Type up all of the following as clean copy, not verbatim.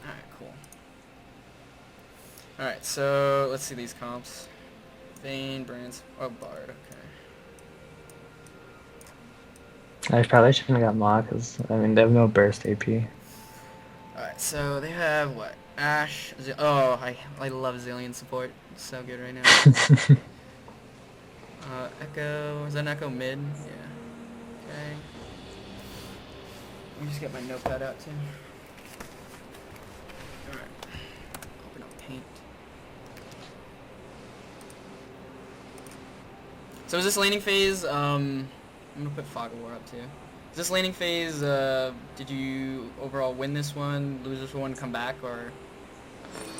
Alright, cool. Alright, so let's see these comps. Vayne, Brands, oh, Bard, okay. I probably shouldn't have got Maw because, I mean, they have no burst AP. Alright, so they have what? Ashe. Oh, I love Zillion support. It's so good right now. Echo. Is that an Echo mid? Yeah. Okay. Let me just get my notepad out too. Alright. Open up Paint. So is this laning phase, I'm gonna put Fog of War up too. Is this laning phase, did you overall win this one, lose this one, come back, or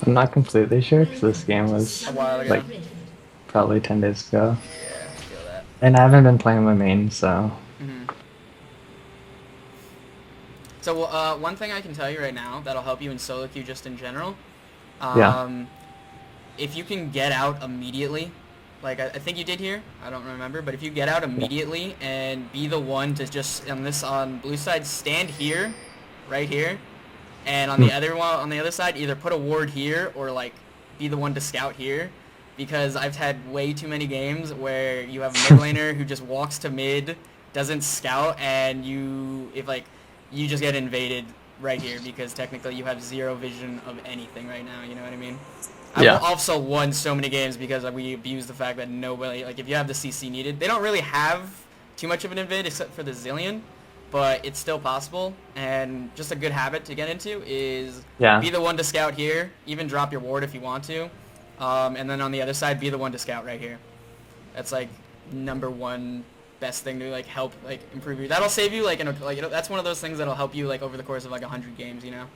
I'm not completely sure because this game was a while ago? like probably 10 days ago. Yeah, I feel that. And I haven't been playing my main, so. Mm-hmm. So one thing I can tell you right now that'll help you in solo queue just in general, Yeah. if you can get out immediately, like I think you did here, I don't remember, but if you get out Yeah. immediately and be the one to just on blue side stand here, right here, and on the other side either put a ward here or like be the one to scout here, because I've had way too many games where you have a mid laner who just walks to mid, doesn't scout, and you just get invaded right here because technically you have zero vision of anything right now, you know what I mean? I've Yeah. also won so many games because we abuse the fact that nobody, like if you have the CC needed, they don't really have too much of an invade except for the Zillion, but it's still possible. And just a good habit to get into is Yeah. be the one to scout here, even drop your ward if you want to, and then on the other side be the one to scout right here. That's like number one best thing to like help like improve your. That'll save you like that's one of those things that'll help you like over the course of like 100 games, you know.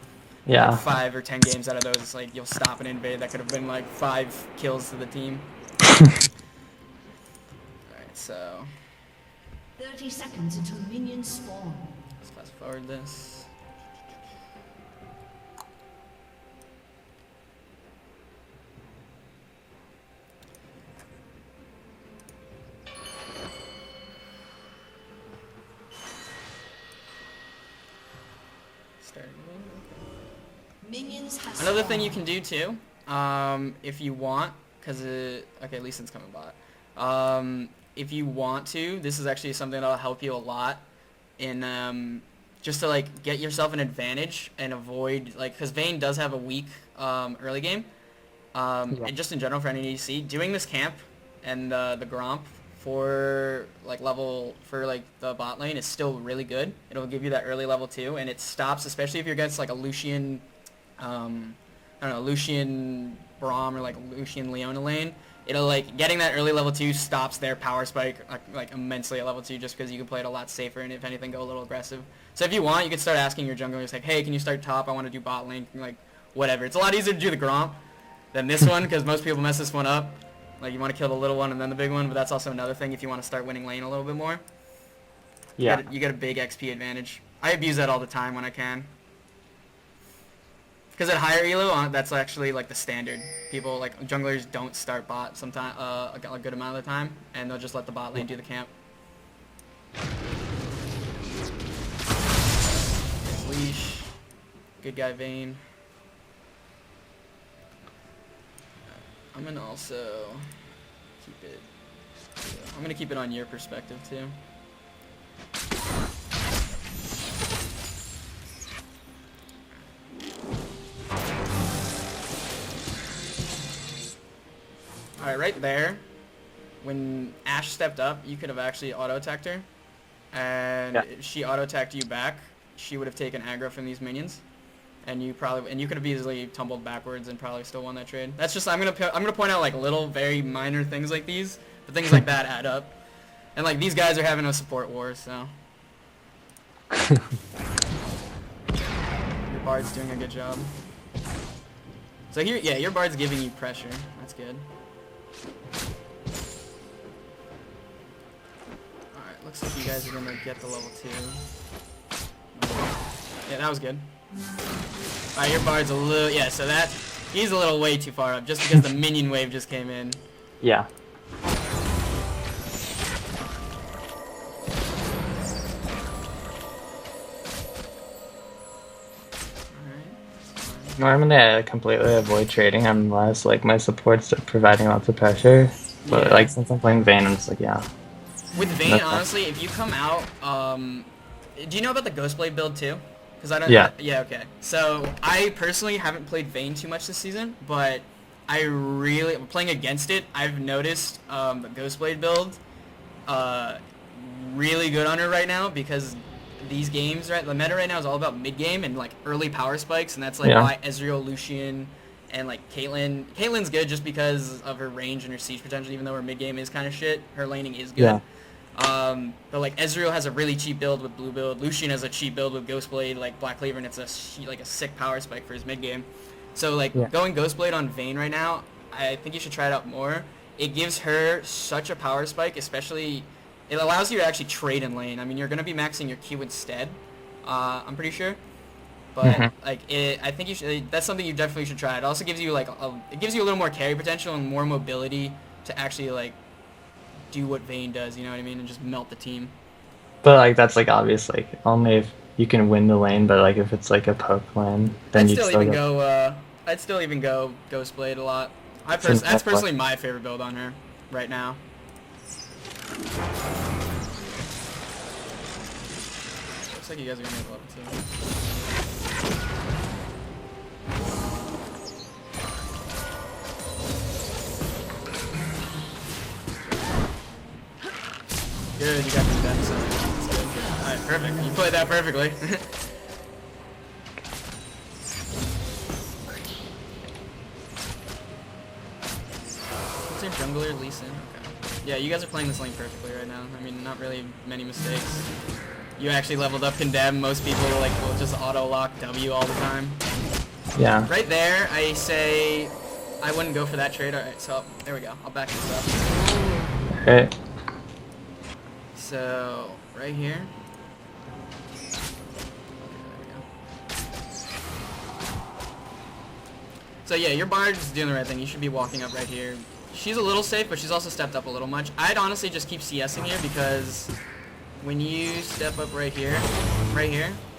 Like Yeah. 5 or 10 games out of those, like you'll stop an invade that could have been like 5 kills to the team. Alright, so 30 seconds until minions spawn. let's fast forward this. Start. Minions have Another thing spawned. you can do too, if you want, because okay, Lee Sin's coming bot. If you want to, this is actually something that'll help you a lot in just to like get yourself an advantage and avoid like because Vayne does have a weak early game. Yeah. And just in general for any ADC, doing this camp and the Gromp for like the bot lane is still really good. It'll give you that early level 2, and it stops, especially if you're against like a Lucian, I don't know, Lucian Braum or like Lucian Leona lane. It'll like getting that early level 2 stops their power spike like immensely at level 2 just because you can play it a lot safer and if anything go a little aggressive. So if you want, you can start asking your junglers like, hey, can you start top? I want to do bot lane, like whatever. It's a lot easier to do the Gromp than this one because most people mess this one up. Like you want to kill the little one and then the big one, but that's also another thing if you want to start winning lane a little bit more. Yeah. You get a big XP advantage. I abuse that all the time when I can. Because at higher elo, that's actually like the standard. People like junglers don't start bot sometime a good amount of the time, and they'll just let the bot lane do the camp. Leash, good guy Vayne. I'm gonna also keep it. I'm gonna keep it on your perspective too. Alright, right there, when Ashe stepped up, you could have actually auto-attacked her. And Yeah. if she auto-attacked you back, she would have taken aggro from these minions. And you could have easily tumbled backwards and probably still won that trade. That's just, I'm gonna point out like little, very minor things like these, but things like that add up. And like these guys are having a support war, so. Your Bard's doing a good job. So here, yeah, your Bard's giving you pressure. That's good. Alright, looks like you guys are gonna get the level 2. Yeah, that was good. Alright, your Bard's a little, yeah, so he's a little way too far up just because the minion wave just came in. Yeah. Alright, that's fine. Normally I completely avoid trading unless like my support's providing lots of pressure. But Yeah. like since I'm playing Vayne, I'm just like, yeah. With Vayne, That's fine. honestly, if you come out, do you know about the Ghostblade build too? Because I don't. Yeah. Yeah. Okay. So I personally haven't played Vayne too much this season, but I'm playing against it. I've noticed the Ghostblade build, really good on her right now because these games, right? The meta right now is all about mid game and like early power spikes, and that's like Yeah. why Ezreal, Lucian, and like Caitlyn. Caitlyn's good just because of her range and her siege potential. Even though her mid game is kind of shit, her laning is good. Yeah. But like Ezreal has a really cheap build with blue build. Lucian has a cheap build with Ghostblade, like Black Cleaver, and it's like a sick power spike for his mid game. So like Yeah. going Ghostblade on Vayne right now, I think you should try it out more. It gives her such a power spike, especially it allows you to actually trade in lane. I mean, you're gonna be maxing your Q instead. I'm pretty sure. But Mhm. like I think you should. That's something you definitely should try. It also gives you like it gives you a little more carry potential and more mobility to actually like do what Vayne does. You know what I mean? And just melt the team. But like that's like obvious like only if you can win the lane, but like if it's like a poke lane, then I'd you'd still still even go. go. I'd still even go Ghostblade a lot. Since That's personally my favorite build on her right now. Looks like you guys are gonna make level 2. Good, you got me that, so that's good. Alright, perfect. You played that perfectly. What's your jungler, Lee Sin? Okay. Yeah, you guys are playing this lane perfectly right now. I mean, not really many mistakes. You actually leveled up Condemn. Most people like will just auto-lock W all the time. Yeah. Right there, I say I wouldn't go for that trade. Alright, so there we go. I'll back this up. Okay. So, right here. Okay, there we go. So yeah, your Bard's doing the right thing. You should be walking up right here. She's a little safe, but she's also stepped up a little much. I'd honestly just keep CSing here because when you step up right here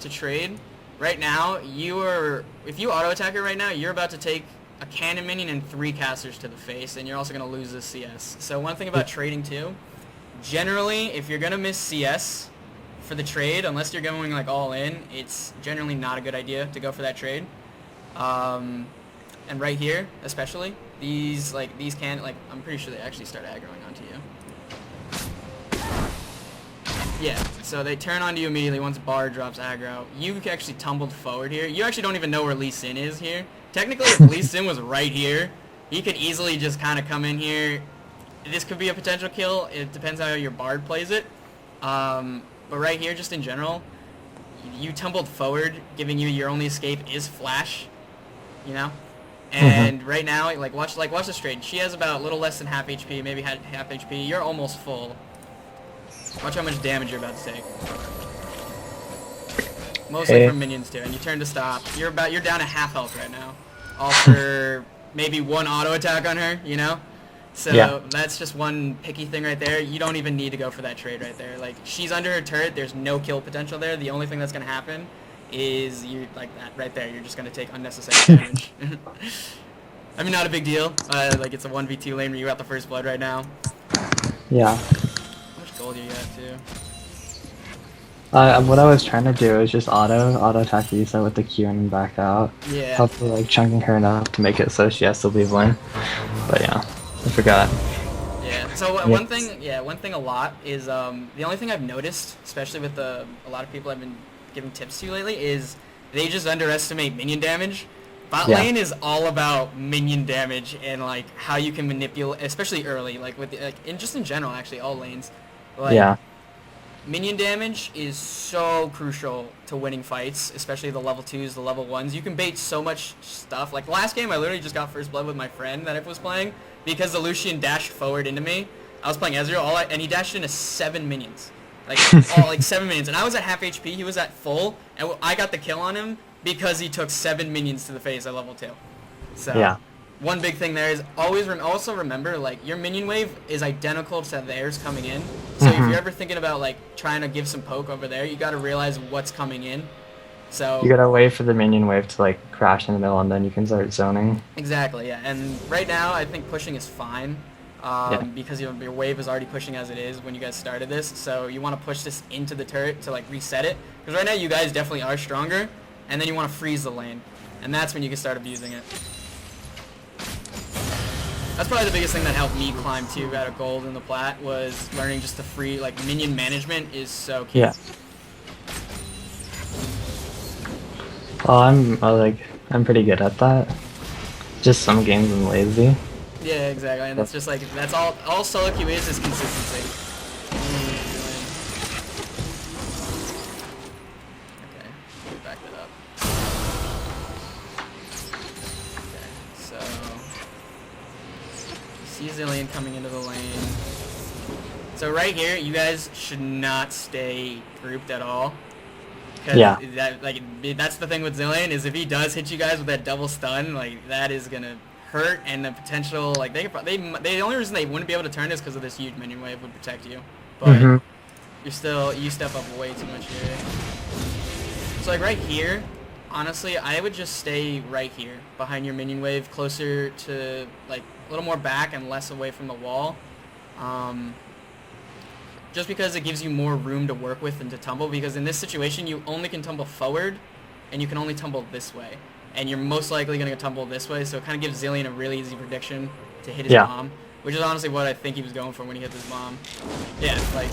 to trade, right now if you auto attack her right now, you're about to take a cannon minion and 3 casters to the face, and you're also gonna lose this CS. So one thing about trading too, generally if you're gonna miss CS for the trade, unless you're going like all in, it's generally not a good idea to go for that trade. And right here, especially, I'm pretty sure they actually start aggroing onto you. Yeah, so they turn onto you immediately once Bard drops aggro. You actually tumbled forward here. You actually don't even know where Lee Sin is here. Technically, if Lee Sin was right here, he could easily just kind of come in here. This could be a potential kill. It depends how your Bard plays it. But right here, just in general, you tumbled forward, giving you your only escape is flash, you know? And right now, watch this trade. She has about a little less than half HP, maybe half HP. You're almost full. Watch how much damage you're about to take. Mostly from minions too. And you turn to stop. You're down to half health right now. All for maybe 1 auto attack on her, you know? So Yeah. that's just one picky thing right there. You don't even need to go for that trade right there. Like, she's under her turret. There's no kill potential there. The only thing that's going to happen is you like that right there. You're just going to take unnecessary damage. I mean, not a big deal. Like, it's a 1v2 lane where you got the first blood right now. Yeah. How much gold do you got, too? What I was trying to do is just auto attack Lisa with the Q and back out. Yeah. Hopefully like chunking her enough to make it so she has to leave lane. But yeah, I forgot. Yeah. So one thing a lot is the only thing I've noticed, especially with a lot of people I've been giving tips to lately, is they just underestimate minion damage. Bot lane is all about minion damage and like how you can manipulate, especially early, like with just in general, actually all lanes. Like, Yeah. Minion damage is so crucial to winning fights, especially the level 2s, the level 1s. You can bait so much stuff. Like last game, I literally just got first blood with my friend that I was playing because the Lucian dashed forward into me. I was playing Ezreal, and he dashed into 7 minions. Like, 7 minions. And I was at half HP, he was at full, and I got the kill on him because he took 7 minions to the face at level 2. So, Yeah. one big thing there is always also remember, like, your minion wave is identical to theirs coming in. So if you're ever thinking about, like, trying to give some poke over there, you got to realize what's coming in. So You gotta wait for the minion wave to like crash in the middle, and then you can start zoning. exactly, yeah. And right now, I think pushing is fine Yeah. because your wave is already pushing as it is when you guys started this. So you want to push this into the turret to like reset it, because right now you guys definitely are stronger, and then you want to freeze the lane, and that's when you can start abusing it. That's probably the biggest thing that helped me climb too out of gold in the plat, was learning just to free, like, minion management is so key. Yeah. Well, I'm pretty good at that. Just some games I'm lazy. Yeah, exactly, and it's just like, that's all solo queue is consistency. Okay, let me back that up. Okay, so see Zillion coming into the lane. So right here, you guys should not stay grouped at all. Yeah. That's the thing with Zillion, is if he does hit you guys with that double stun, like, that is gonna hurt, and the potential, like, the only reason they wouldn't be able to turn this because of this huge minion wave would protect you, but you step up way too much here. So like right here, honestly, I would just stay right here behind your minion wave, closer to, like, a little more back and less away from the wall. Just because it gives you more room to work with and to tumble, because in this situation you only can tumble forward and you can only tumble this way, and you're most likely going to tumble this way, so it kind of gives Zillion a really easy prediction to hit his bomb, which is honestly what I think he was going for when he hit this bomb. Yeah, like,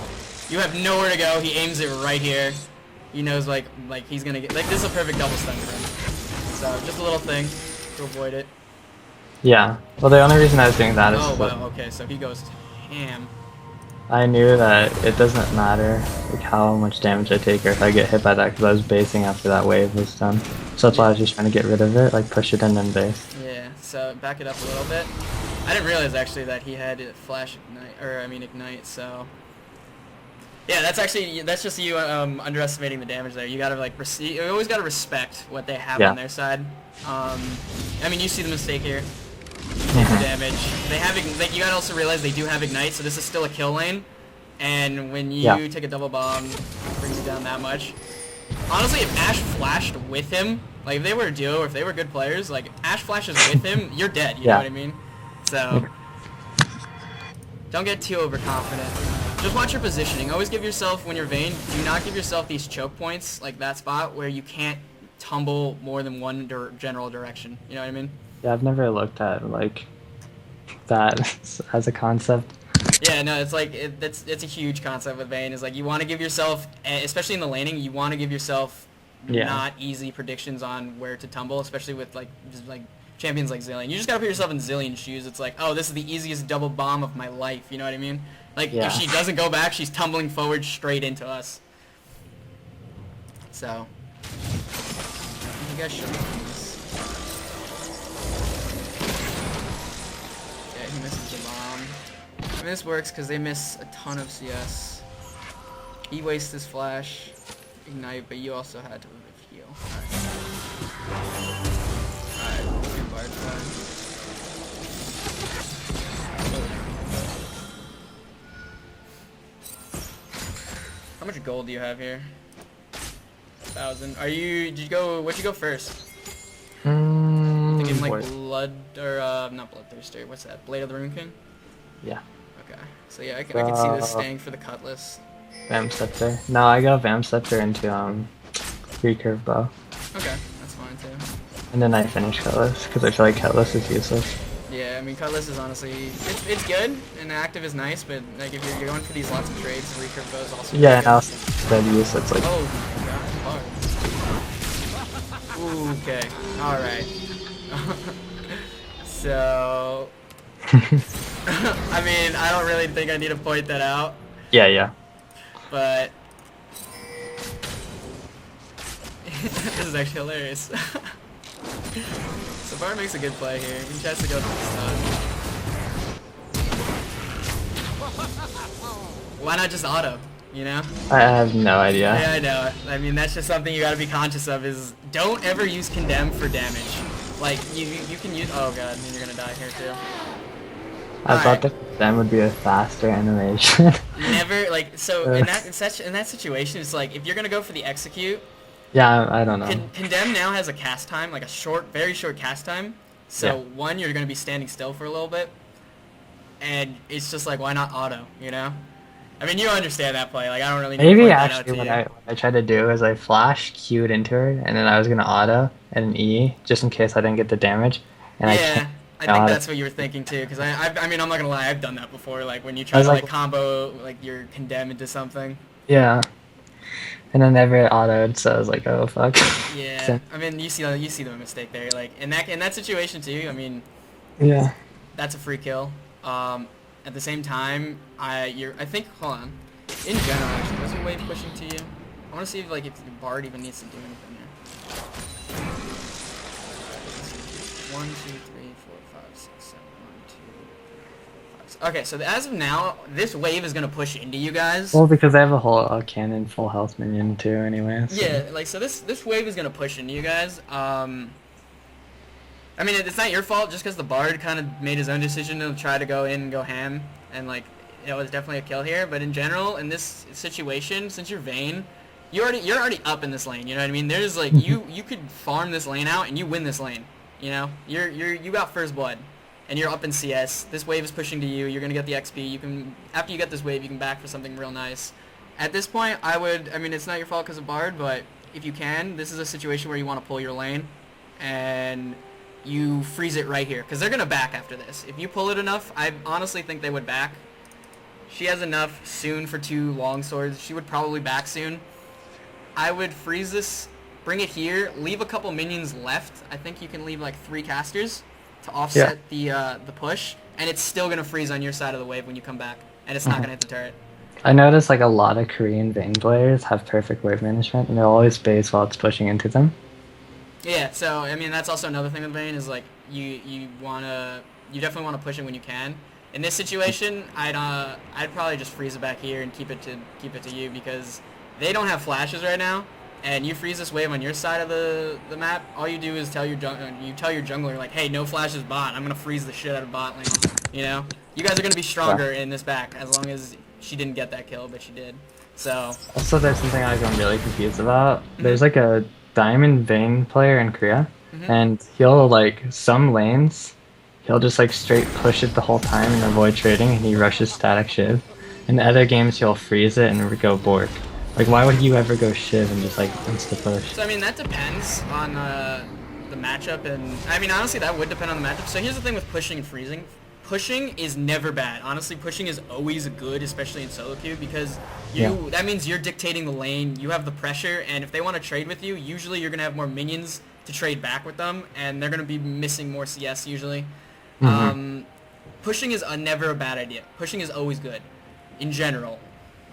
you have nowhere to go, he aims it right here, he knows like he's going to get, like, this is a perfect double stun for him, so just a little thing to avoid it. Yeah. Well, the only reason I was doing that is wow, okay, so he goes ham. I knew that it doesn't matter like how much damage I take or if I get hit by that, because I was basing after that wave was done. So that's why I was just trying to get rid of it, like push it in and base. Yeah, so back it up a little bit. I didn't realize actually that he had flash ignite, or I mean ignite, so yeah, that's just you underestimating the damage there. You gotta like you always gotta respect what they have on their side. I mean, you see the mistake here. The damage. They have you gotta also realize they do have ignite, so this is still a kill lane. And when you take a double bomb, it brings you down that much. Honestly, if Ashe flashed with him, like if they were a duo or if they were good players, like Ashe flashes with him, you're dead. You know what I mean? So don't get too overconfident. Just watch your positioning. Always give yourself, when you're Vayne, do not give yourself these choke points, like that spot where you can't tumble more than one general direction. You know what I mean? Yeah, I've never looked at like that as a concept. Yeah, no, it's like it's a huge concept with Vayne. Is like you want to give yourself, especially in the laning, you want to give yourself not easy predictions on where to tumble, especially with like champions like Zillion. You just gotta put yourself in Zillion's shoes. It's like, oh, this is the easiest double bomb of my life. You know what I mean? Like if she doesn't go back, she's tumbling forward straight into us. So you guys should. He misses the bomb. I mean, this works because they miss a ton of CS. He wastes his flash, ignite, but you also had to heal. Alright, good bard time. How much gold do you have here? 1,000. What'd you go first? Thinking like blood, or not bloodthirster, what's that? Blade of the Rune King? Yeah. Okay. So yeah, I can see this staying for the cutlass. Vam Scepter. No, I got Vam Scepter into recurve bow. Okay, that's fine too. And then I finished cutlass because I feel like cutlass is useless. Yeah, I mean cutlass is honestly it's good and active is nice, but like if you're going for these lots of trades, recurve bow is also yeah, and also instead use it's like okay, all right. So I mean, I don't really think I need to point that out. Yeah. But this is actually hilarious. So Bard makes a good play here. He tries to go for the stun. Why not just auto? You know? I have no idea. Yeah, I know. I mean, that's just something you gotta be conscious of, is don't ever use Condemn for damage. Like, you can use... Oh god, then you're gonna die here too. I thought that then would be a faster animation. Never, like, so in that situation, it's like, if you're gonna go for the execute, Yeah, I don't know. Condemn now has a cast time, like a short, very short cast time. So Yeah. one, you're gonna be standing still for a little bit, and it's just like, why not auto? You know? I mean, you understand that play. Like, I don't really need to Maybe point that out actually to what you. I tried to do is I flash queued into her, and then I was gonna auto and an E just in case I didn't get the damage, and I can't Yeah, I think auto. that's what you were thinking too. Because I mean, I'm not gonna lie, I've done that before. Like when you I try was to like, like combo like your condemn into something. yeah, and then never autoed, so I was like, oh fuck. Yeah, So, I mean, you see the mistake there. Like in that situation too. I mean, yeah. that's a free kill. At the same time, I think hold on. In general, actually, was a wave pushing to you? I want to see if like if the bard even needs to do anything here. 1, 2, 3, 4, 5, 6, 7, 1, 2, 3, 4, 5, 6. Okay, so as of now, this wave is gonna push into you guys. Well, because I have a whole cannon full health minion too, anyway. So. Yeah, like so this wave is gonna push into you guys. I mean, it's not your fault just because the bard kind of made his own decision to try to go in and go ham, and like it was definitely a kill here. But in general, in this situation, since you're Vayne, you're already up in this lane. You know what I mean? There's like you could farm this lane out and you win this lane. You know, you got first blood, and you're up in CS. This wave is pushing to you. You're gonna get the XP. You can after you get this wave, you can back for something real nice. At this point, I mean, it's not your fault because of bard, but if you can, this is a situation where you want to pull your lane, and you freeze it right here because they're gonna back after this. If you pull it enough, I honestly think they would back. She has enough soon for 2 long swords. She would probably back soon. I would freeze this, bring it here, leave a couple minions left. I think you can leave like 3 casters to offset the push, and it's still gonna freeze on your side of the wave when you come back, and it's not gonna hit the turret. I noticed like a lot of Korean Vayne players have perfect wave management, and they'll always base while it's pushing into them. Yeah, so I mean that's also another thing with Vayne is like you definitely wanna push it when you can. In this situation, I'd probably just freeze it back here and keep it to you because they don't have flashes right now, and you freeze this wave on your side of the map. All you do is tell your jungler like, hey, no flashes bot. I'm gonna freeze the shit out of bot lane. You know, you guys are gonna be stronger in this back as long as she didn't get that kill, but she did. So Also, there's something I'm really confused about. There's like a Diamond Vayne player in Korea, and he'll like some lanes, he'll just like straight push it the whole time and avoid trading, and he rushes static Shiv. In other games, he'll freeze it and go Bork. Like, why would you ever go Shiv and just like insta push? So I mean that depends on the matchup, and I mean honestly that would depend on the matchup. So here's the thing with pushing and freezing. Pushing is never bad. Honestly, pushing is always good, especially in solo queue, because that means you're dictating the lane. You have the pressure, and if they want to trade with you, usually you're gonna have more minions to trade back with them, and they're gonna be missing more CS usually. Pushing is never a bad idea. Pushing is always good, in general.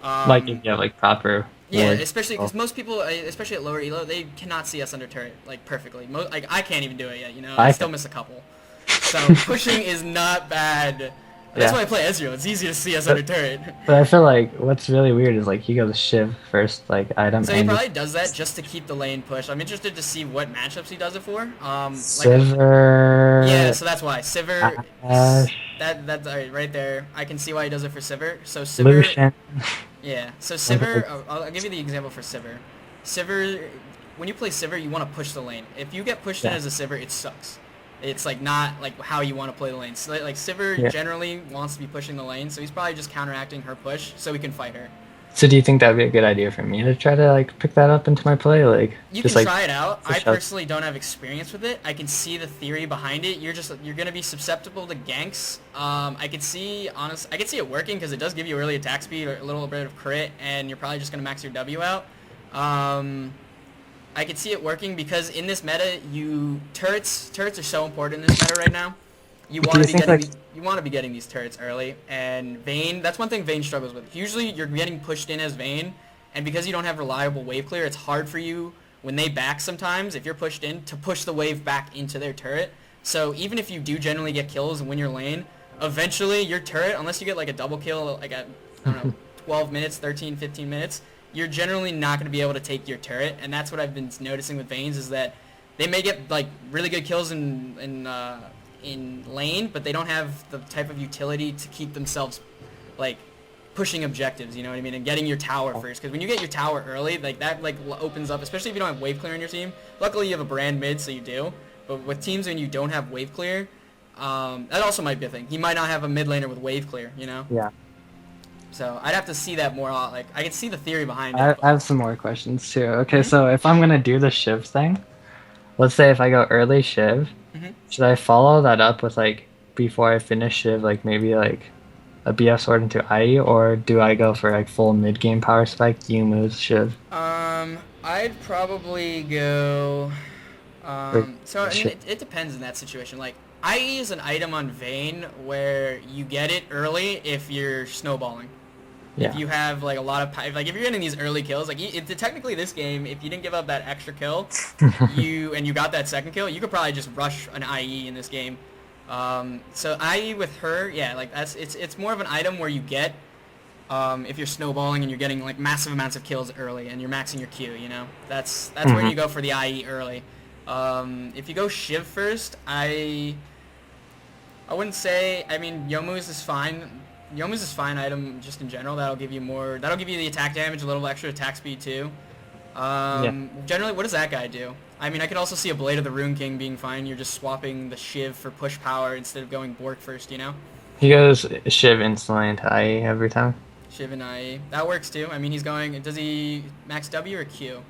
Like if you have like proper. Yeah, ward. especially because most people, especially at lower elo, they cannot see us under turret like perfectly. Like I can't even do it yet. You know, I still miss a couple. So pushing is not bad. That's why I play Ezreal. It's easy to see us under turret. But I feel like what's really weird is like he goes Shiv first like item. So he and probably does that just to keep the lane pushed. I'm interested to see what matchups he does it for. Sivir. Yeah, so that's why Sivir. Ash. That's right there. I can see why he does it for Sivir. So Sivir. Lucian. Yeah. So Sivir. I'll give you the example for Sivir. Sivir. When you play Sivir, you want to push the lane. If you get pushed in as a Sivir, it sucks. It's like not like how you want to play the lane. So like Sivir generally wants to be pushing the lane, so he's probably just counteracting her push so we can fight her. So do you think that would be a good idea for me to try to like pick that up into my play? Like You just can like try it out. I push up? personally don't have experience with it. I can see the theory behind it. You're gonna be susceptible to ganks. I can see it working because it does give you early attack speed or a little bit of crit, and you're probably just gonna max your W out. I could see it working because in this meta, turrets are so important in this meta right now. You want to be getting these turrets early, and Vayne. That's one thing Vayne struggles with. Usually, you're getting pushed in as Vayne, and because you don't have reliable wave clear, it's hard for you when they back. Sometimes, if you're pushed in, to push the wave back into their turret. So even if you do generally get kills and win your lane, eventually your turret, unless you get like a double kill, like at 12 minutes, 13, 15 minutes. You're generally not going to be able to take your turret, and that's what I've been noticing with Vaynes is that they may get like really good kills in lane, but they don't have the type of utility to keep themselves like pushing objectives, you know what I mean, and getting your tower first. Because when you get your tower early, like that like opens up, especially if you don't have wave clear on your team. Luckily, you have a brand mid, so you do. But with teams when you don't have wave clear, that also might be a thing. He might not have a mid laner with wave clear, you know. Yeah. So I'd have to see that more. Like I can see the theory behind it. I have some more questions too. Okay, so if I'm gonna do the Shiv thing, let's say if I go early Shiv, should I follow that up with like before I finish Shiv, like maybe like a BF sword into IE, or do I go for like full mid game power spike, Yumu's Shiv? I'd probably go. So I mean, it depends in that situation. Like IE is an item on Vayne where you get it early if you're snowballing. Yeah. If you have like a lot of like if you're getting these early kills, like technically this game, if you didn't give up that extra kill, you got that second kill, you could probably just rush an IE in this game. So IE with her, yeah, like it's more of an item where you get if you're snowballing and you're getting like massive amounts of kills early and you're maxing your Q, you know, that's where you go for the IE early. If you go Shiv first, I wouldn't say. I mean, Youmu's is fine. Youmu's is fine item just in general. That'll give you more. That'll give you the attack damage, a little extra attack speed too. Generally, what does that guy do? I mean, I could also see a Blade of the Rune King being fine. You're just swapping the Shiv for push power instead of going Bork first, you know? He goes Shiv instantly into IE every time. Shiv and IE. That works too. I mean, he's going... Does he max W or Q?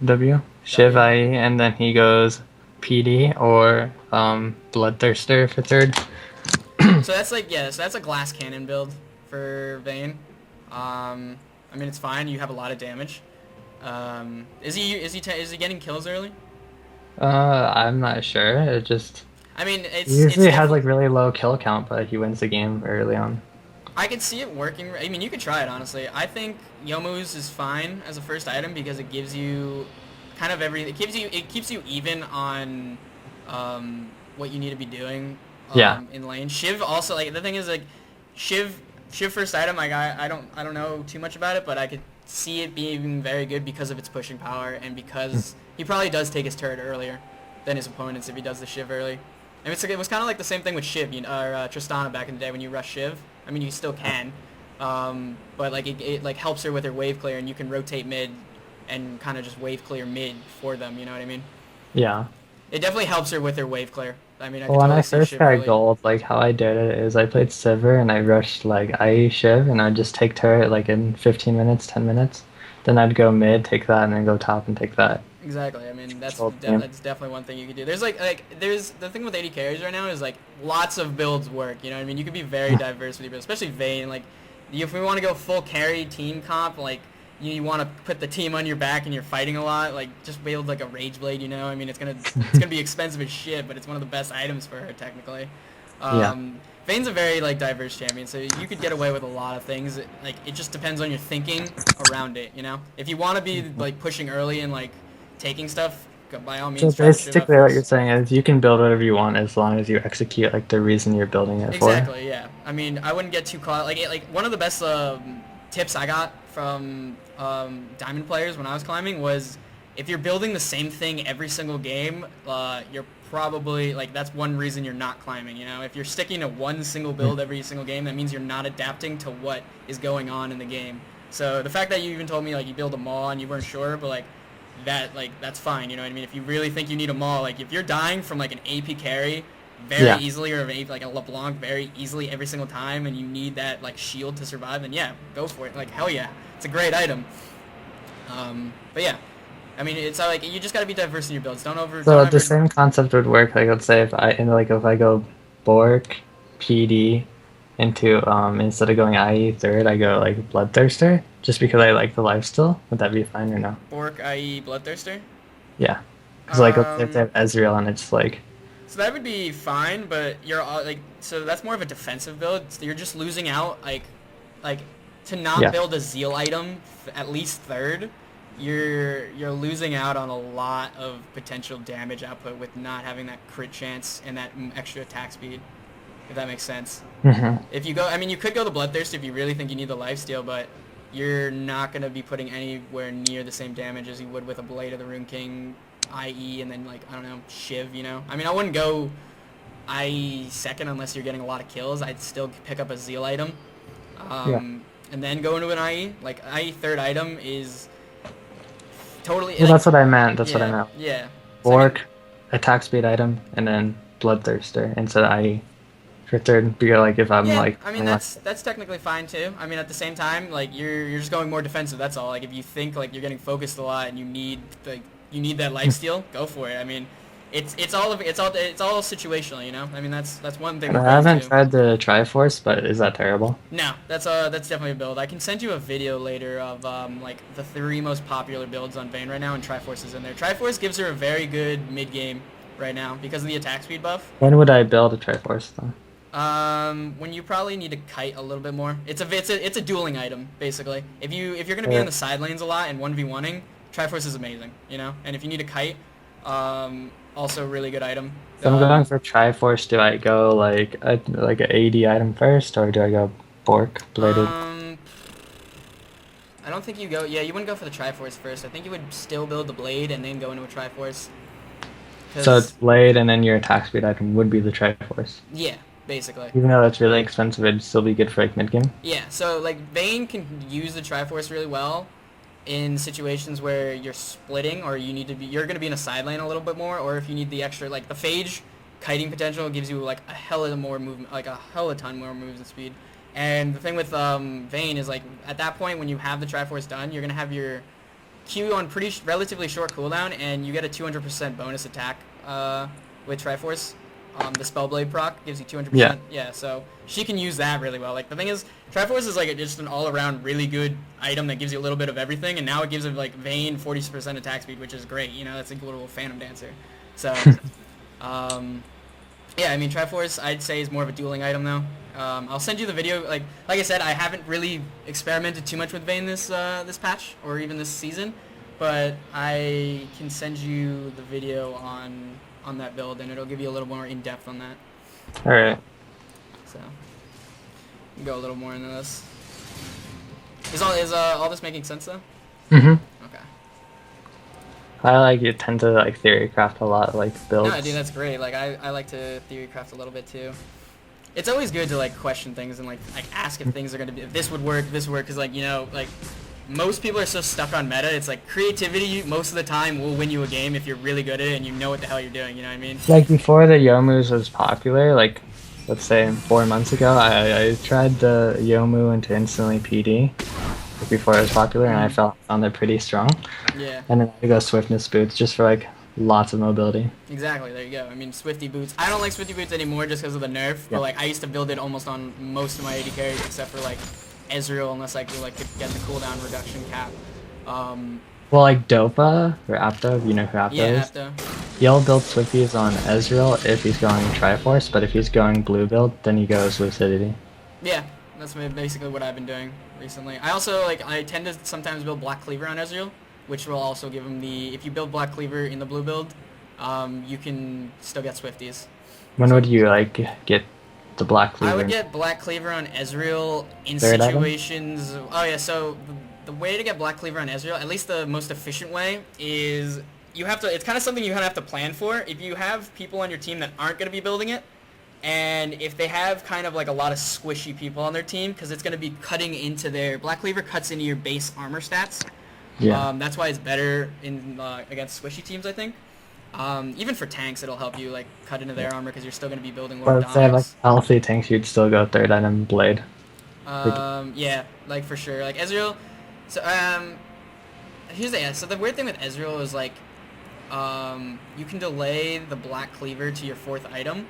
W. Shiv IE, and then he goes PD or Bloodthirster for third. So that's like, yeah, so that's a glass cannon build for Vayne. I mean, it's fine. You have a lot of damage. Is he getting kills early? I'm not sure. It just... I mean, it's... He usually has like really low kill count, but he wins the game early on. I could see it working. I mean, you could try it, honestly. I think Youmu's is fine as a first item because it gives you kind of everything. It keeps you even on what you need to be doing in lane. Shiv also, like, the thing is, like, Shiv first item, like, I don't know too much about it, but I could see it being very good because of its pushing power and because he probably does take his turret earlier than his opponents if he does the Shiv early. I mean, it was kind of like the same thing with Shiv, or Tristana back in the day when you rush Shiv. I mean, you still can, but like it like helps her with her wave clear, and you can rotate mid and kind of just wave clear mid for them. You know what I mean? Yeah. It definitely helps her with her wave clear. I mean, Well, when I first got gold, like how I did it is I played Sivir and I rushed like IE Shiv, and I'd just take turret like in 15 minutes, 10 minutes. Then I'd go mid, take that, and then go top and take that. Exactly. I mean, that's definitely one thing you could do. There's there's the thing with AD carries right now is like lots of builds work. You know what I mean? You could be very diverse with your builds, especially Vayne. Like, if we want to go full carry team comp, like you want to put the team on your back and you're fighting a lot, like just build like a Rage Blade. You know, I mean, it's gonna be expensive as shit, but it's one of the best items for her technically. Vayne's a very like diverse champion, so you could get away with a lot of things. Like it just depends on your thinking around it. You know, if you want to be like pushing early and like taking stuff, by all means. So basically what you're saying is you can build whatever you want as long as you execute like the reason you're building it for. Exactly, yeah. I mean, I wouldn't get too caught. Like one of the best tips I got from Diamond players when I was climbing was if you're building the same thing every single game, you're probably, like, that's one reason you're not climbing, you know? If you're sticking to one single build every single game, that means you're not adapting to what is going on in the game. So the fact that you even told me, like, you build a maul and you weren't sure, but, like, that's fine, you know what I mean? If you really think you need a maul, like if you're dying from like an AP carry very easily or like a LeBlanc very easily every single time and you need that like shield to survive, then yeah, go for it. Like hell yeah, it's a great item. But yeah, I mean it's like you just gotta be diverse in your builds. So the same concept would work. Like let's say if I go Bork, PD into instead of going IE third, I go like Bloodthirster. Just because I like the lifesteal, would that be fine or no? Bork, i.e. Bloodthirster? Yeah. Because like, if they have Ezreal and it's like... So that would be fine, but you're like... So that's more of a defensive build. So you're just losing out, like to not build a Zeal item, at least third, you're losing out on a lot of potential damage output with not having that crit chance and that extra attack speed, if that makes sense. If you go... I mean, you could go the Bloodthirst if you really think you need the lifesteal, but... You're not going to be putting anywhere near the same damage as you would with a Blade of the Rune King, IE, and then, like, I don't know, Shiv, you know? I mean, I wouldn't go IE second unless you're getting a lot of kills. I'd still pick up a Zeal item. and then go into an IE. Like IE third item is totally. Well, like, that's what I meant. That's yeah, what I meant. Yeah. Bork, attack speed item, and then Bloodthirster instead of IE for third. Because like if I'm Yeah, like, I mean that's technically fine too. I mean at the same time, like you're just going more defensive. That's all. Like if you think like you're getting focused a lot and you need that lifesteal, go for it. I mean, it's all situational, you know. I mean that's one thing. and I haven't tried the Triforce, but is that terrible? No, that's definitely a build. I can send you a video later of like the 3 most popular builds on Vayne right now, and Triforce is in there. Triforce gives her a very good mid game right now because of the attack speed buff. When would I build a Triforce though? When you probably need to kite a little bit more. It's a dueling item basically. If you're gonna be on the side lanes a lot and 1v1ing, Triforce is amazing, you know. And if you need to kite, also really good item. So I'm going for Triforce. Do I go like an AD item first, or do I go Bork bladed? I don't think you go. Yeah, you wouldn't go for the Triforce first. I think you would still build the blade and then go into a Triforce. So it's blade, and then your attack speed item would be the Triforce. Yeah. Basically. Even though that's really expensive, it'd still be good for like mid game. Yeah, so like Vayne can use the Triforce really well in situations where you're splitting or you're gonna be in a side lane a little bit more, or if you need the extra like the Phage kiting potential gives you like a hella more movement, like a hella ton more moves and speed. And the thing with Vayne is like at that point when you have the Triforce done, you're gonna have your Q on relatively short cooldown, and you get a 200% bonus attack with Triforce. The Spellblade proc gives you 200%. Yeah, so she can use that really well. Like the thing is, Triforce is like just an all-around really good item that gives you a little bit of everything, and now it gives it like Vayne 40% attack speed, which is great. You know, that's like a little Phantom Dancer. So, yeah, I mean Triforce I'd say is more of a dueling item though. I'll send you the video. Like I said, I haven't really experimented too much with Vayne this patch or even this season, but I can send you the video on that build, and it'll give you a little more in depth on that. All right. So, go a little more into this. Is all this making sense though? Mhm. Okay. I like you tend to like theory craft a lot, like builds. No, dude, that's great. Like I like to theory craft a little bit too. It's always good to like question things and like ask if things are gonna be if this would work, because like you know like. Most people are so stuck on meta. It's like creativity most of the time will win you a game if you're really good at it and you know what the hell you're doing. You know what I mean? Like before the Yomus was popular, like let's say 4 months ago, I tried the Yomu into instantly PD before it was popular, and I found it pretty strong. Yeah. And then I go Swiftness boots just for like lots of mobility. Exactly. There you go. I mean, Swifty boots. I don't like Swifty boots anymore just because of the nerf. Yeah. But like I used to build it almost on most of my AD carries except for like Ezreal, unless I could like get the cooldown reduction cap. Well, like Dopa or Apto, you know who Apto Yeah, is? Apto. He'll build Swifties on Ezreal if he's going Triforce, but if he's going blue build, then he goes Lucidity. Yeah, that's basically what I've been doing recently. I also I tend to sometimes build Black Cleaver on Ezreal, which will also give him if you build Black Cleaver in the blue build, you can still get Swifties. When would you like get the Black Cleaver? I would get Black Cleaver on Ezreal in Third situations. Oh yeah, so the way to get Black Cleaver on Ezreal, at least the most efficient way, is you have to. It's kind of something you have to plan for. If you have people on your team that aren't going to be building it, and if they have kind of like a lot of squishy people on their team, because it's going to be cutting into their Black Cleaver cuts into your base armor stats. Yeah. That's why it's better in against squishy teams, I think. Even for tanks, it'll help you like cut into their armor because you're still going to be building But Lord if they have like Doms. healthy tanks, you'd still go third item Blade. Yeah, like for sure. Like Ezreal. So so the weird thing with Ezreal is like, you can delay the Black Cleaver to your 4th item,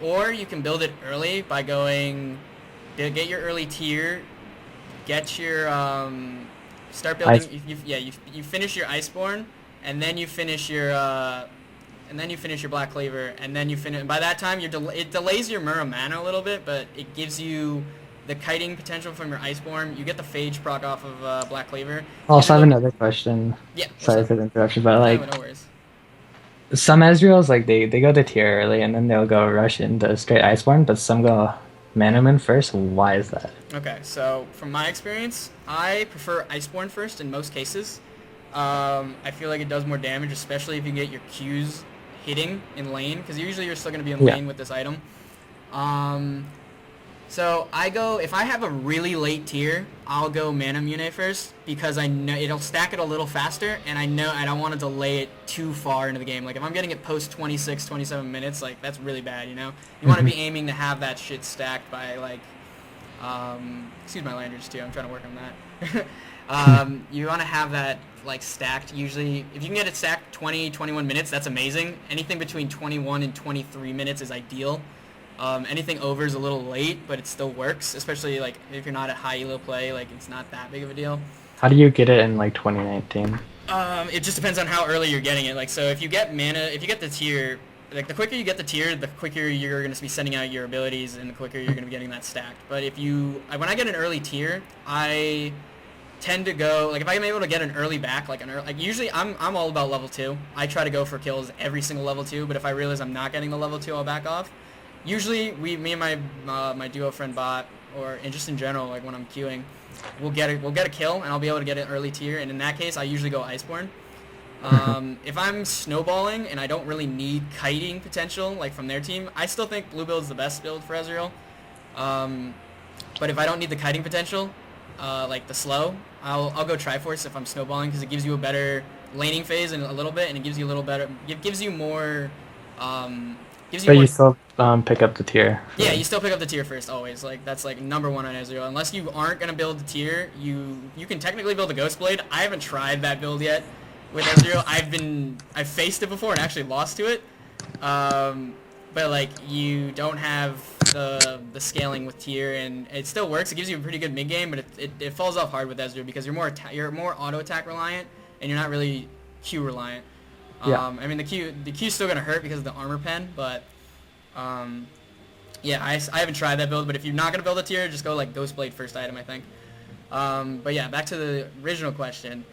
or you can build it early by get your early tier, get your start building. You finish your Iceborne. And then you finish your Black Cleaver, and then you finish. By that time, it delays your Muramana a little bit, but it gives you the kiting potential from your Iceborne. You get the Phage proc off of Black Cleaver. Also, I have another question. Yeah. Sorry for the interruption, but like no worries. some Ezreals, like they go to tier early and then they'll go rush into straight Iceborne, but some go Manaman first. Why is that? Okay, so from my experience, I prefer Iceborne first in most cases. I feel like it does more damage, especially if you get your Qs hitting in lane, because usually you're still going to be in lane with this item. So I go, if I have a really late tier, I'll go Mana Mune first because I know it'll stack it a little faster, and I know I don't want to delay it too far into the game. Like if I'm getting it post 26, 27 minutes, like that's really bad, you know? You want to be aiming to have that shit stacked by like, excuse my language too, I'm trying to work on that. You want to have that like stacked usually. If you can get it stacked 20, 21 minutes, that's amazing. Anything between 21 and 23 minutes is ideal. Anything over is a little late, but it still works, especially like if you're not at high elo play, like it's not that big of a deal. How do you get it in like 2019? It just depends on how early you're getting it. Like, so if you get the tier, like the quicker you get the tier, the quicker you're going to be sending out your abilities, and the quicker you're going to be getting that stacked. But when I get an early tier, I tend to go, like if I'm able to get an early back, like usually I'm all about level 2. I try to go for kills every single level 2, but if I realize I'm not getting the level 2, I'll back off. Usually, me and my duo friend bot, and just in general, like when I'm queuing, we'll get a kill, and I'll be able to get an early tier. And in that case, I usually go Iceborne. If I'm snowballing and I don't really need kiting potential, like from their team, I still think blue build is the best build for Ezreal. But if I don't need the kiting potential, like the slow, I'll go Triforce if I'm snowballing because it gives you a better laning phase and a little bit, and it gives you a little better. It gives you more. But you still pick up the tier. Yeah, you still pick up the tier first always. Like that's like number 1 on Ezreal. Unless you aren't gonna build the tier, you can technically build a Ghost Blade. I haven't tried that build yet with Ezreal. I've faced it before and actually lost to it. But like you don't have the scaling with tier, and it still works. It gives you a pretty good mid game, but it falls off hard with Ezreal because you're more auto attack reliant and you're not really Q reliant. Yeah. I mean the Q's still gonna hurt because of the armor pen, but yeah, I haven't tried that build. But if you're not gonna build a tier, just go like Ghost Blade first item, I think. But yeah, back to the original question.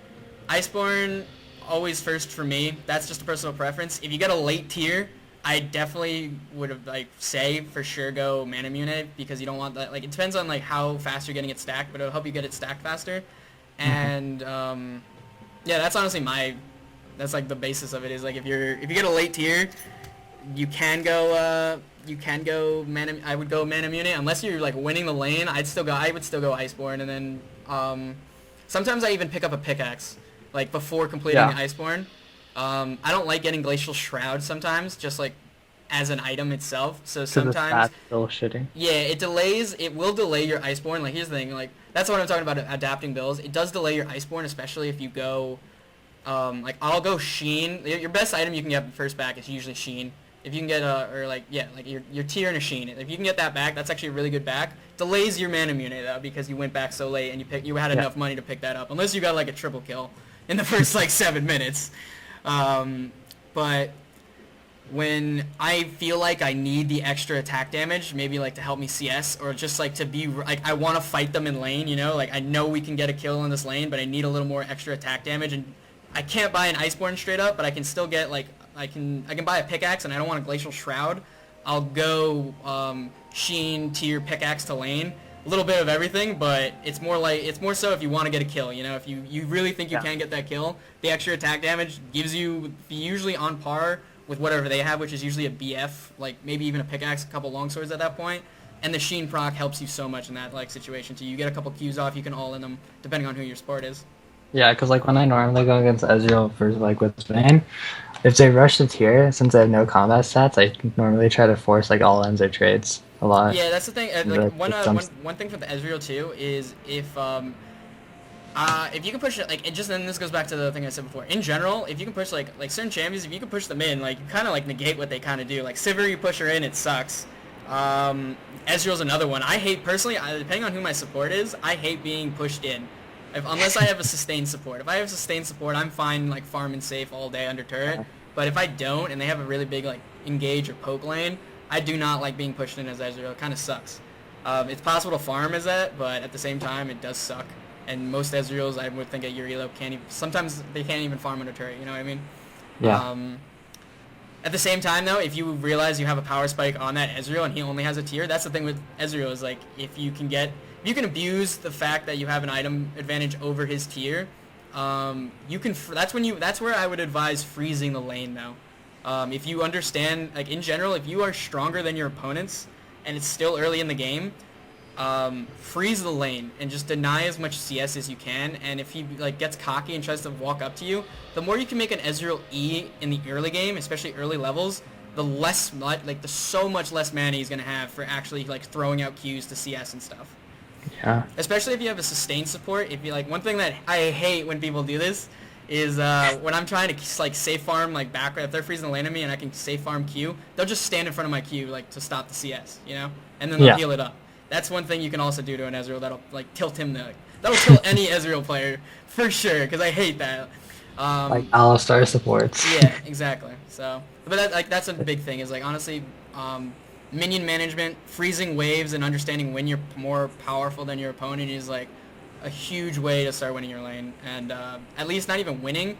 Iceborne always first for me. That's just a personal preference. If you get a late tier, I definitely would have say for sure go Mana Mune because you don't want that. Like it depends on like how fast you're getting it stacked, but it'll help you get it stacked faster. And yeah, that's honestly that's like the basis of it is like if you get a late tier, you can go Mana. I would go Mana Mune unless you're like winning the lane. I would still go Iceborne, and then sometimes I even pick up a pickaxe like before completing Iceborne. I don't like getting Glacial Shroud sometimes, just like as an item itself. So sometimes still shitty. Yeah, it will delay your Iceborne. Like here's the thing, like that's what I'm talking about adapting builds. It does delay your Iceborne, especially if you go like I'll go Sheen. Your best item you can get first back is usually Sheen. If you can get your tier and a Sheen. If you can get that back, that's actually a really good back. Delays your Mana Mune though because you went back so late and you had enough money to pick that up. Unless you got like a triple kill in the first like 7 minutes. But when I feel like I need the extra attack damage, maybe like to help me CS or just like to be like I want to fight them in lane, you know, like I know we can get a kill in this lane, but I need a little more extra attack damage, and I can't buy an Iceborne straight up, but I can still get like I can buy a pickaxe, and I don't want a Glacial Shroud. I'll go Sheen tier pickaxe to lane. A little bit of everything, but it's more so if you want to get a kill, you know, if you really think you can get that kill, the extra attack damage gives you usually on par with whatever they have, which is usually a BF, like maybe even a pickaxe, a couple longswords at that point, and the Sheen proc helps you so much in that like situation too. You get a couple Qs off, you can all in them depending on who your support is. Yeah, because like when I normally go against Ezreal for like with Vayne, if they rush the tier, since I have no combat stats, I normally try to force like all ends or trades a lot. Yeah, that's the thing. Like one thing for the Ezreal too is if you can push it like and then this goes back to the thing I said before. In general, if you can push like certain champions, if you can push them in, like you kind of like negate what they kind of do. Like Sivir, you push her in, it sucks. Ezreal's another one. I hate personally, depending on who my support is, I hate being pushed in. Unless I have a sustained support. If I have sustained support, I'm fine like farming safe all day under turret. But if I don't and they have a really big like engage or poke lane, I do not like being pushed in as Ezreal. It kind of sucks. It's possible to farm as that, but at the same time, it does suck. And most Ezreals, I would think at your elo sometimes they can't even farm under turret, you know what I mean? Yeah. At the same time, though, if you realize you have a power spike on that Ezreal and he only has a tier, that's the thing with Ezreal is like if you can abuse the fact that you have an item advantage over his tier, you can. That's where I would advise freezing the lane though. If you understand, like in general, if you are stronger than your opponents and it's still early in the game, freeze the lane and just deny as much CS as you can. And if he like gets cocky and tries to walk up to you, the more you can make an Ezreal E in the early game, especially early levels, the less like the so much less mana he's gonna have for actually like throwing out Qs to CS and stuff. Yeah. Especially if you have a sustained support. If you like, one thing that I hate when people do this is when I'm trying to like safe farm like back, if they're freezing the lane at me and I can safe farm Q, they'll just stand in front of my Q like to stop the CS, you know, and then they'll heal it up. That's one thing you can also do to an Ezreal that'll like tilt him. That'll tilt any Ezreal player for sure, because I hate that. Like Alistar supports. Yeah, exactly. So, but that's a big thing. Is like honestly, minion management, freezing waves, and understanding when you're more powerful than your opponent is like a huge way to start winning your lane. And at least not even winning,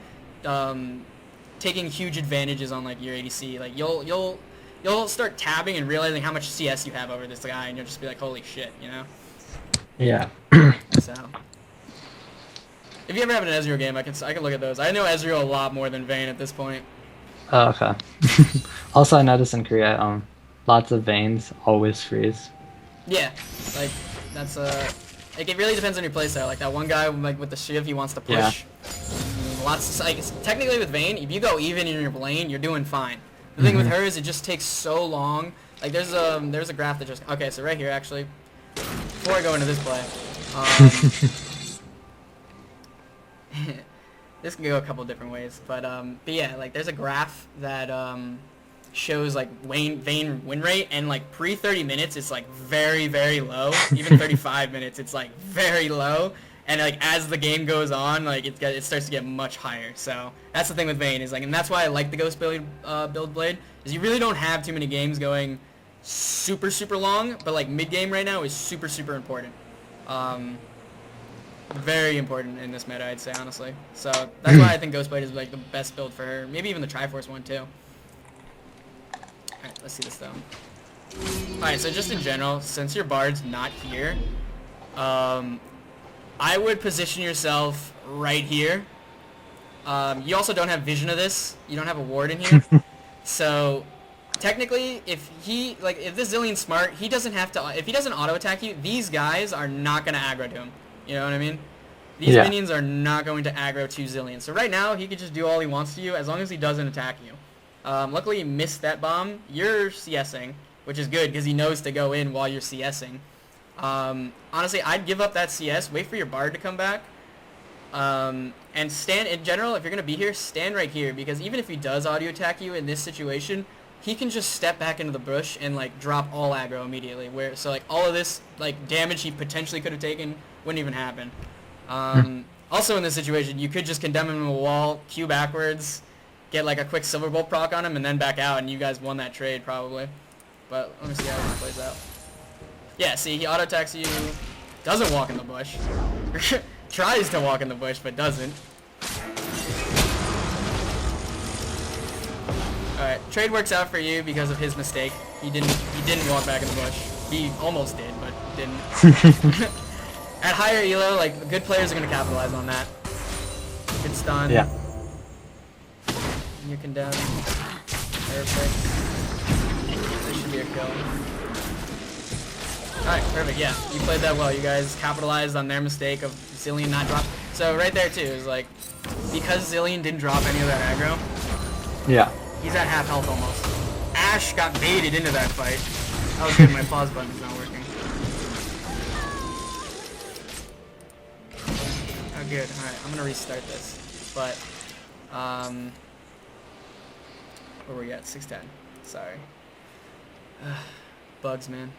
taking huge advantages on like your ADC. Like you'll start tabbing and realizing how much CS you have over this guy, and you'll just be like, holy shit, you know? Yeah. So, if you ever have an Ezreal game, I can look at those. I know Ezreal a lot more than Vayne at this point. Oh, okay. Also, I noticed in Korea, lots of Vaynes always freeze. Yeah, like that's like it really depends on your playstyle. Like that one guy like with the Shiv, he wants to push. Yeah. Lots of, like technically with Vayne, if you go even in your lane, you're doing fine. The thing with her is it just takes so long. Like there's a graph that just okay. So right here actually, before I go into this play, this can go a couple different ways, but yeah, like there's a graph that shows like Vayne win rate, and like pre 30 minutes it's like very low. Even 35 minutes it's like very low, and like as the game goes on, like it starts to get much higher. So that's the thing with Vayne is like, and that's why I like the Ghost Blade build blade, is you really don't have too many games going super long, but like mid game right now is super important. Very important in this meta, I'd say, honestly. So that's why I think Ghostblade is like the best build for her. Maybe even the Triforce one too. Alright, let's see this though. Alright, so just in general, since your Bard's not here, I would position yourself right here. You also don't have vision of this. You don't have a ward in here. So technically, if this Zillion's smart, he doesn't have to. If he doesn't auto attack you, these guys are not gonna aggro to him. You know what I mean? These minions are not going to aggro to Zillion. So right now, he could just do all he wants to you as long as he doesn't attack you. Luckily, he missed that bomb. You're CSing, which is good because he knows to go in while you're CSing. Honestly, I'd give up that CS, wait for your Bard to come back, and stand, in general, if you're going to be here, stand right here, because even if he does auto attack you in this situation, he can just step back into the bush and like drop all aggro immediately. So like all of this like damage he potentially could have taken wouldn't even happen. Also in this situation, you could just condemn him to a wall, Q backwards, get like a quick Silver Bolt proc on him, and then back out, and you guys won that trade probably. But let me see how this plays out. Yeah, see, he auto attacks you, doesn't walk in the bush, tries to walk in the bush but doesn't. Alright, trade works out for you because of his mistake. He didn't walk back in the bush. He almost did, but didn't. At higher elo, like, good players are going to capitalize on that. Good stun. Yeah. You can down. Perfect. This should be a kill. Alright, perfect, yeah. You played that well. You guys capitalized on their mistake of Zillion not drop. So right there, too, is like, because Zillion didn't drop any of that aggro, yeah, he's at half health almost. Ashe got baited into that fight. That was good, my pause button is not working. Oh good, alright, I'm gonna restart this. But, where were we at? 610. Sorry. Bugs, man.